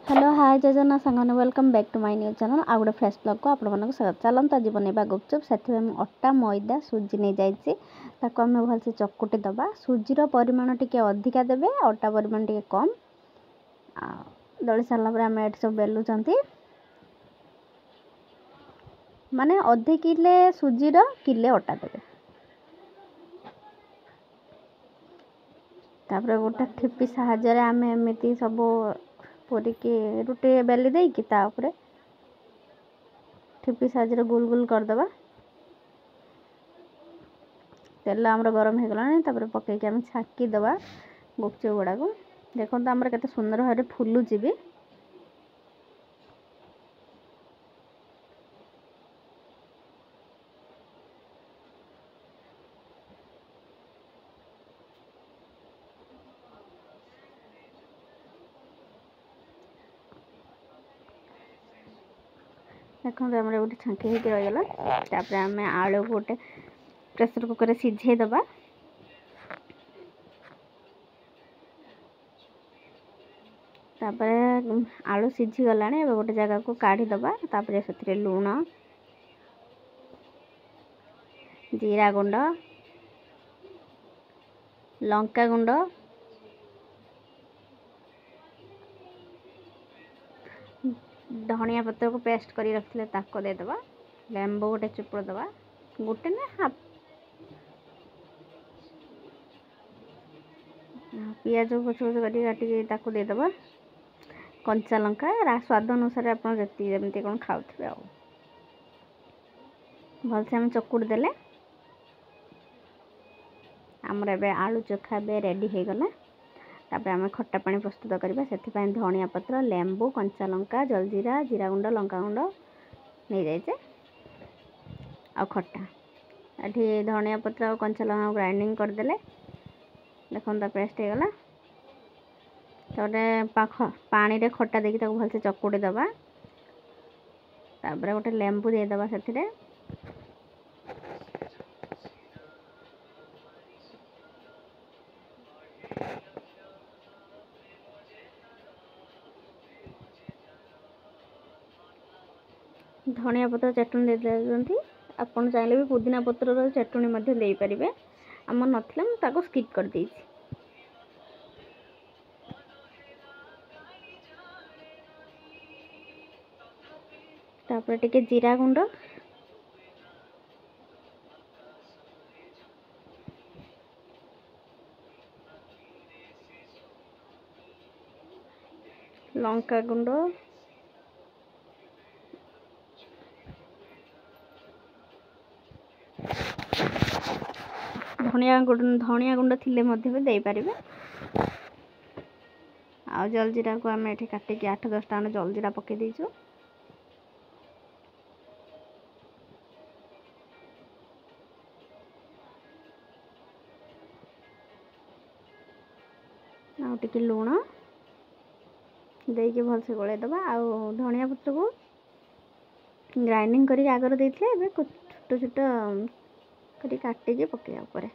Hello hi जय जगन्नाथ सांगने welcome back to my new channel आ गोटे फ्रेश ब्लॉग को आपण स्वागत। चलते आज बनवा गुपचुप से अटा मैदा सुजी नहीं जाइए आम भलसे चकुटी दबा। सुजीर परिमाण टी अधिका देवे अटा परिमाण टी कम। दली सारापर आम ये सब बेलुंट माने अधे किले सुजीर किले अटा देवे। तापर गोटे ठिपी साहाଯ୍य आम एमती सब पूरिकी रुटी बेली देकी तापर ठिपी साहाଯ୍य गोल गोल करदे। तेल आमर गरम हो गलानी तापर पकईकि आम छाकी दबा गुपचुप गुड़ा को। देखो तो आमर केते सुंदर भाव फुलुची भी। देखो आम गोटे छांकी होकर रहीगला। तापर आम आलू गोटे प्रेसर कुकर सीझे दबा। तापर आलू सीझी गला गोटे जगह को काढ़ी दबा। तापर से लुण जीरा गुंड लंका गुंड धनिया पत्र को पेस्ट करी रखते ताको दे दबा। लेंबू गोटे चुपुड़ दबा गोटे ना हाफ। पियाज पछ पछ काटिक ताको दे दबा। कंचा लंका स्वाद अनुसार आप जमी कौन खाऊे भलसे आम चकुड़ देले आमर ए आलू चोखा बे रेडी हो गला। तापर आम खट्टा पानी प्रस्तुत करवा से धनिया पत्र लेंबू कंचा लंका जलजीरा जीरा गुंड लंका गुंड नहीं जाइए आ खट्टा ये धनिया पत्र और कंचा लंका ग्राइंडिंग करदे। देखो पेस्ट हो गला। तो पानी रे खट्टा देकी भलसे चकुड़ी दबा। तापर गोटे लेंबू दे दबा से धनिया पत्र चटनी दे दिखाती। आपन चाहिए भी पुदीना पत्र चटनी दे पारे। आम ना स्किप कर दी। तापर टिके जीरा गुंड लंका गुंड धनिया गुंड थिले भी दे पारे। आ जलजीरा को आम ये काटिक 8-10 टा जलजीरा पकई देचु। आटे लुण देकी भलसे गोले दबा। आ धनिया पत्र को ग्राइंडिंग कर आगर देते छोट छोट कर काटिके पकड़ा ऊपर।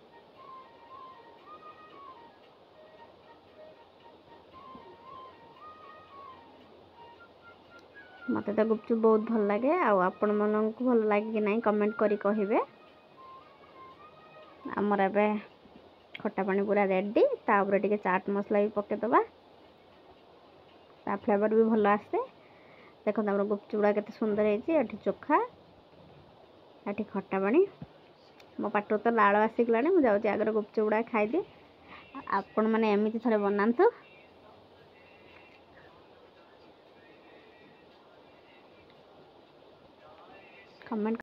मत तो गुपचुप बहुत भल लगे। आपण मन को भल लगे कि नहीं कमेंट करी कहिबे। आमर ए खट्टा पानी पूरा रेडी। तापर टिके चाट मसला भी पके दबा ता फ्लेवर भी भल आसे। देखो आम गुपचुप गुड़ा केते सुंदर है। चोखा ये खट्टा पानी मो पाटर तो लाड़ आसिगला। मुझे आगर गुपचुप गुड़ा खाईदे। आपण मैंने एमती थे बनातु कमेंट